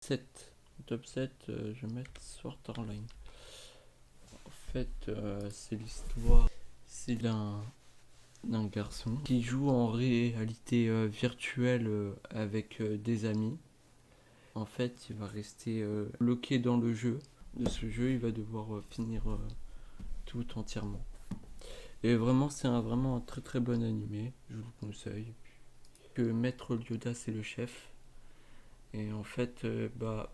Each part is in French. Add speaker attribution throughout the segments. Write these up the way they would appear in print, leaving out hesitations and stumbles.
Speaker 1: 7. Top 7, je vais mettre Sword Art Online. En fait, c'est l'histoire. C'est d'un garçon qui joue en réalité virtuelle avec des amis. En fait, il va rester bloqué dans le jeu. De ce jeu, il va devoir finir tout entièrement. Et vraiment, c'est vraiment un très très bon animé. Je vous le conseille. Que Maître Yoda, c'est le chef. Et en fait,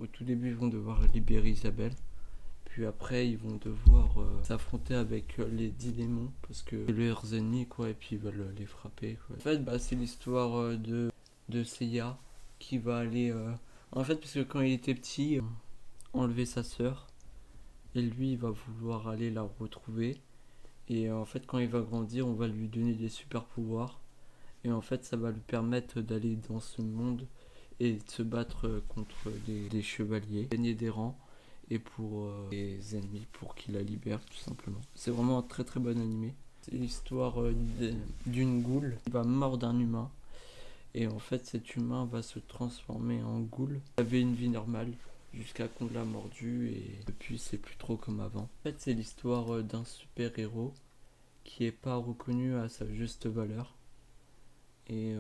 Speaker 1: au tout début, ils vont devoir libérer Isabelle. Puis après, ils vont devoir s'affronter avec les 10 démons. Parce que c'est leurs ennemis, quoi. Et puis ils veulent les frapper, quoi. En fait, c'est l'histoire de Seiya qui va aller... En fait, parce que quand il était petit, enlever sa sœur. Et lui, il va vouloir aller la retrouver. Et en fait, quand il va grandir, on va lui donner des super pouvoirs. Et en fait, ça va lui permettre d'aller dans ce monde et de se battre contre des chevaliers, gagner des rangs et pour les ennemis, pour qu'ils la libèrent tout simplement. C'est vraiment un très très bon animé. C'est l'histoire d'une goule qui va mordre un humain. Et en fait, cet humain va se transformer en goule. Il avait une vie normale jusqu'à qu'on l'a mordu et depuis c'est plus trop comme avant. En fait, c'est l'histoire d'un super héros qui est pas reconnu à sa juste valeur. Et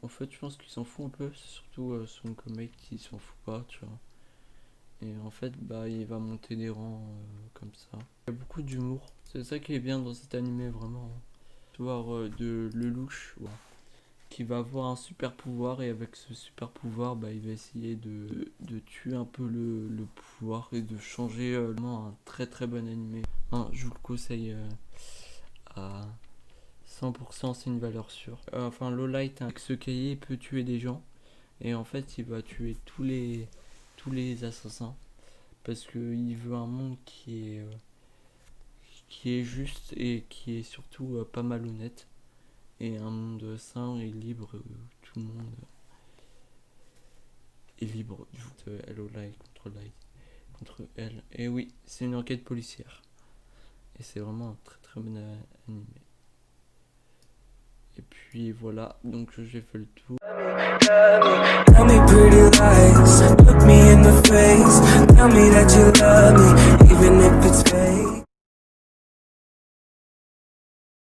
Speaker 1: en fait, je pense qu'il s'en fout un peu, c'est surtout son comic qui s'en fout pas, tu vois. Et en fait, il va monter des rangs comme ça. Il y a beaucoup d'humour, c'est ça qui est bien dans cet animé, vraiment. L'histoire de Lelouch, ouais, qui va avoir un super pouvoir, et avec ce super pouvoir, il va essayer de tuer un peu le pouvoir et de changer vraiment un très très bon animé. Je vous le conseille à 100%, c'est une valeur sûre. Lowlight, avec ce cahier, il peut tuer des gens. Et en fait, il va tuer tous les assassins. Parce qu'il veut un monde qui est juste et qui est surtout pas malhonnête. Et un monde sain et libre où tout le monde est libre. Hello Light contre elle. Et oui, c'est une enquête policière. Et c'est vraiment un très très bon animé. Et puis voilà, donc j'ai fait le tour.
Speaker 2: Tell me pretty lies, look me in the face, tell me that you love me.